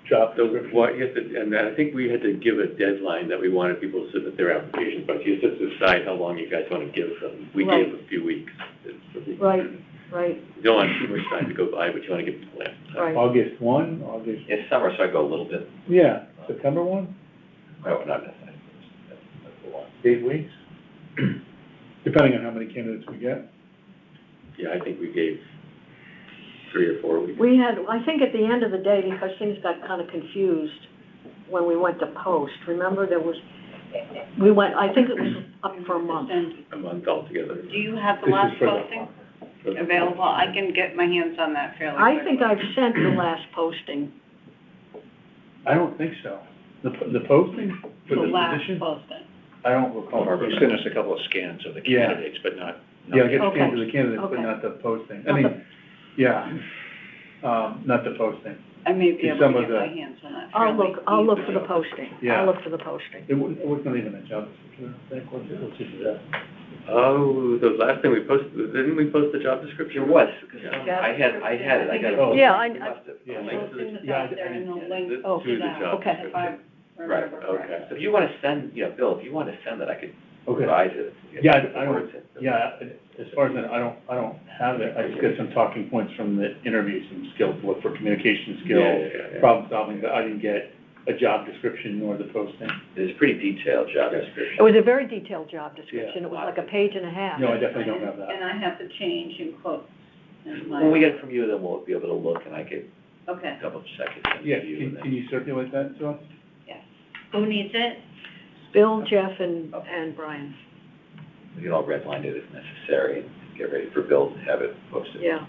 job So description. what, you have to, and I think we had to give a deadline that we wanted people to submit their applications, but you have to decide how long you guys want to give them. We Right. gave a few weeks. Right, You don't want too much time to go by, but you want to give people ample time. right. August 1, August, It's summer, so I go a little bit, yeah, September 1, no, not necessarily. That's the one. 8 weeks, depending on how many candidates we get. Yeah, I think we gave 3 or 4 weeks. We had, I think at the end of the day, because things got kind of confused when we went to post, remember I think it was up for a month. A month altogether. Do you have the This last is for the- posting available? I can get my hands on that fairly I quickly. think I've sent the last posting. I don't think so. The posting for The the last position? posting. I don't recall. You sent us a couple of scans of the Yeah. candidates, but not. Yeah, I get Okay. scans of the candidates, but Okay. not the posting. I Not mean, yeah, not the posting. I may be able Some to of get my the- hands on that I'll fairly look for easily. the posting. Yeah. I'll look for the posting. It wasn't even a job description, I think, was it? It was just, Oh, the last thing we posted, didn't we post the job description? There was, because Yeah. I had it, I got it. Oh. Yeah, You must have. yeah. Link to the- Posting this Yeah, out there and the link To to the that, job Okay. if I Right, remember okay. correctly. So if you want to send, Bill, if you want to send it, I could Okay. provide it. Yeah, I don't, yeah, as far as that, I don't have it. I just got some talking points from the interviews, some skills, look for communication skills, Yeah. problem solving, but I didn't get a job description nor the posting. It's a pretty detailed job It description. was a very detailed job description. Yeah. It was like a page and a half. No, I definitely don't have that. And I have to change in quotes. in my- When we get it from you, then we'll be able to look and I could Okay, double check it. send it Yeah, to you, can and then- can you circulate that to us? yes. Who needs it? Bill, Jeff, and Brian. We can all redline it if necessary and get ready for Bill to have it posted. Yeah.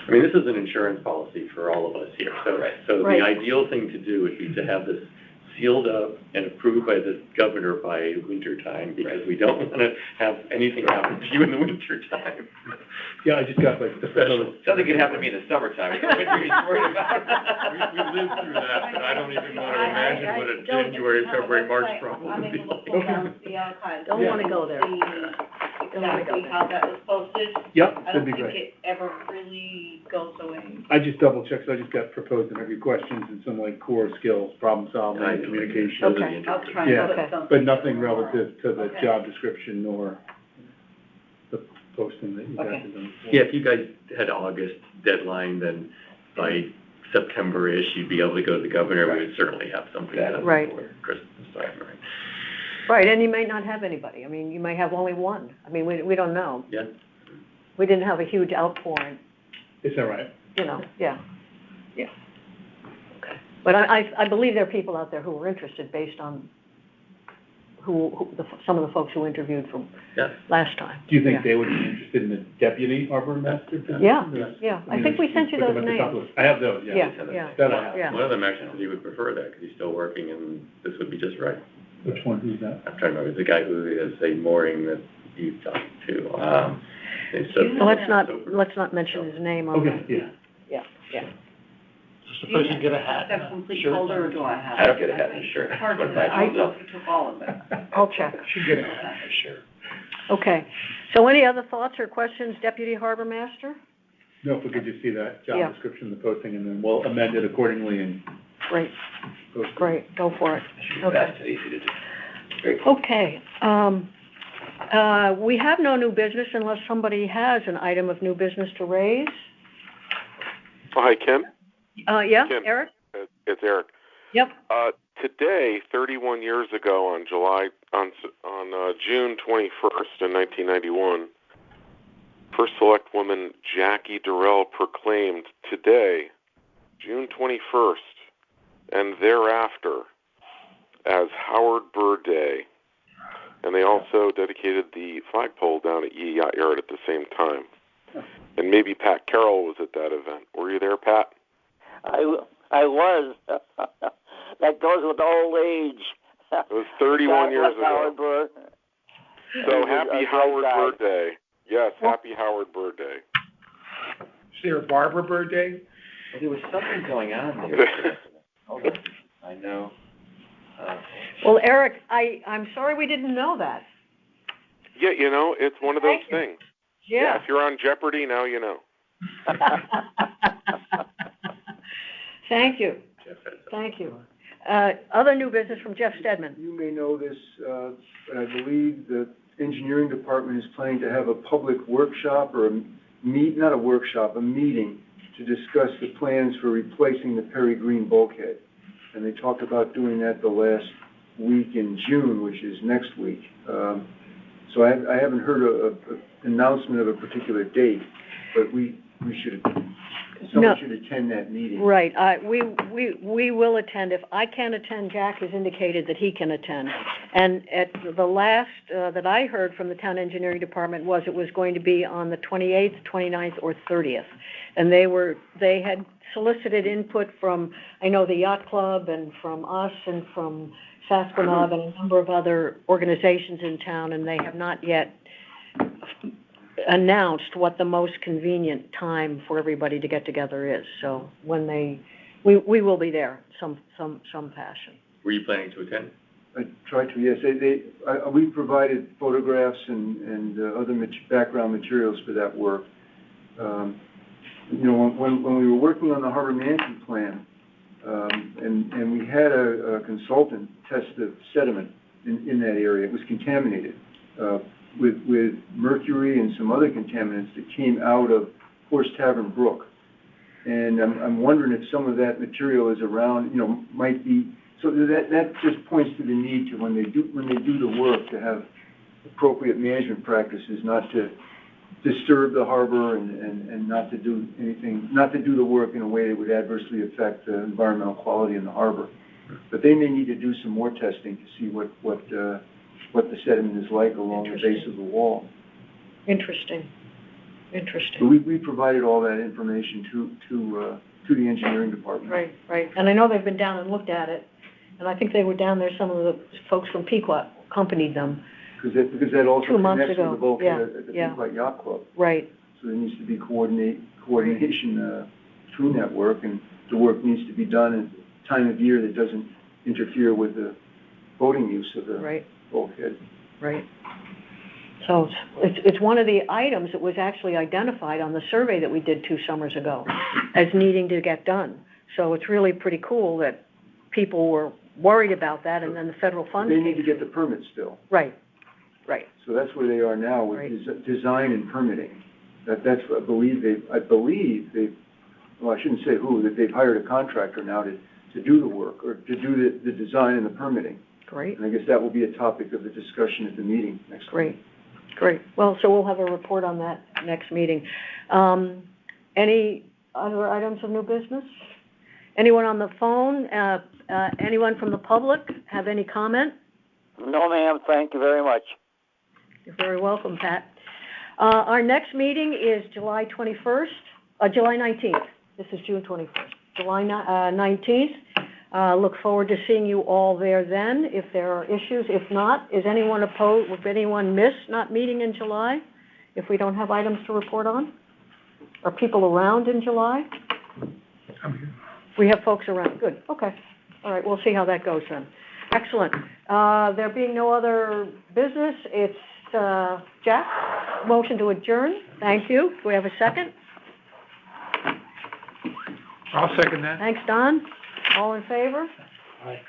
I mean, this is an insurance policy for all of us here, so, Right. so Right. the ideal thing to do would be to have this sealed up and approved by the governor by winter time, because we don't want to have anything happen to you in the winter time. Yeah, I just got like the federal. Something could happen to me in the summertime, it's the winter he's worried about. We lived through that, but I don't even want to imagine what a don't- January, February, March problem I'm would be able to like. pull down the archives. Don't wanna go there. See exactly how that was posted. Yep, I that'd don't be think great. it ever really goes away. I just double checked, so I just got proposed interview questions and some like core skills, problem solving, Right. communication. Okay. I'll try and Yeah. put Okay. something. But nothing tomorrow. relative to the Okay. job description nor the posting that you guys Okay. have done. Yeah, if you guys had August deadline, then by September-ish, you'd be able to go to the governor, we would certainly have something done Right. before Christmas time, right? Right, and you may not have anybody. I mean, you may have only one. I mean, we don't know. Yeah. we didn't have a huge outpouring, It's all right. you know, yeah. Okay. But I believe there are people out there who are interested based on some of the folks who interviewed from last time. Do you think they would be interested in the deputy harbor master position? Yeah, I think we sent you those names. I have those, yeah. That I have. Yeah. One of them actually said he would prefer that, because he's still working, and this would be just right. Which one, who's that? I'm trying to remember, the guy who is a mooring that you talked to. So let's not mention his name on that. Okay, yeah. Does the person get a hat? Is that complete folder, or do I have? I don't get a hat and a shirt. Hard What to about I yourself? took all of it. I'll check. Should get a hat, sure. Okay, so any other thoughts or questions, Deputy Harbor Master? No, if we could just see that Yeah. job description, the posting, and then we'll amend it accordingly and Great, post it. great, go for it. Okay. Fast and easy to do. Great. Okay, we have no new business unless somebody has an item of new business to raise. Oh, hi, Kim. Yeah, Kim. Eric? It's Eric. Yep. Today, 31 years ago, on June 21st in 1991, First Select Woman Jackie Durrell proclaimed today, June 21st, and thereafter, as Howard Burr Day. And they also dedicated the flagpole down at Yee Yacht Yard at the same time. And maybe Pat Carroll was at that event. Were you there, Pat? I was. That goes with old age. It was 31 years ago. Howard Burr. So happy Howard Burr Day. Yes, happy Howard Burr Day. Is there a Barbara Burr Day? Well, there was something going on there. Hold on. I know. Well, Eric, I'm sorry we didn't know that. Yeah, you know, it's one of those things. Yeah. If you're on Jeopardy, now you know. Thank you. Thank you. Other new business from Jeff Stedman. You may know this, but I believe the engineering department is planning to have a public workshop or a meeting to discuss the plans for replacing the Perry Green bulkhead. And they talked about doing that the last week in June, which is next week. So I haven't heard an announcement of a particular date, but someone should attend that meeting. Right. We will attend. If I can't attend, Jack has indicated that he can attend. And at the last that I heard from the town engineering department was it was going to be on the 28th, 29th, or 30th. And they had solicited input from, I know, the Yacht Club and from us and from Sasquatch and a number of other organizations in town, and they have not yet announced what the most convenient time for everybody to get together is. So when we will be there, some fashion. Were you planning to attend? I tried to, yes. We provided photographs and other background materials for that work. You know, when we were working on the harbor management plan, and we had a consultant test the sediment in that area, it was contaminated with mercury and some other contaminants that came out of Horse Tavern Brook. And I'm wondering if some of that material is around, you know, might be, so that just points to the need to, when they do the work, to have appropriate management practices, not to disturb the harbor and not to do anything, not to do the work in a way that would adversely affect the environmental quality in the harbor. But they may need to do some more testing to see what the sediment is like along the base of the wall. Interesting. But we provided all that information to the engineering department. Right. And I know they've been down and looked at it, and I think they were down there, some of the folks from Pequot accompanied them. Because that also 2 months connects ago. with the bulkhead at the Yeah. Pequot Yacht Club. Right. So there needs to be coordination between that work, and the work needs to be done at a time of year that doesn't interfere with the boating use of the bulkhead. Right. So it's one of the items that was actually identified on the survey that we did 2 summers ago as needing to get done. So it's really pretty cool that people were worried about that, and then the federal funds They need to get the permit still. Right. So that's where they are now with design and permitting. That's what I believe they've, well, I shouldn't say who, that they've hired a contractor now to do the work, or to do the design and the permitting. Great. And I guess that will be a topic of the discussion at the meeting next week. Great. Well, so we'll have a report on that next meeting. Any other items of new business? Anyone on the phone? Anyone from the public have any comment? No, ma'am, thank you very much. You're very welcome, Pat. Our next meeting is July 19th. This is June 21st. July 19th. Look forward to seeing you all there then, if there are issues. If not, is anyone opposed, would anyone miss not meeting in July if we don't have items to report on? Are people around in July? I'm here. We have folks around. Good, okay. All right, we'll see how that goes then. Excellent. There being no other business, it's, Jack, motion to adjourn. Thank you. Do we have a second? I'll second that. Thanks, Don. All in favor? Aye.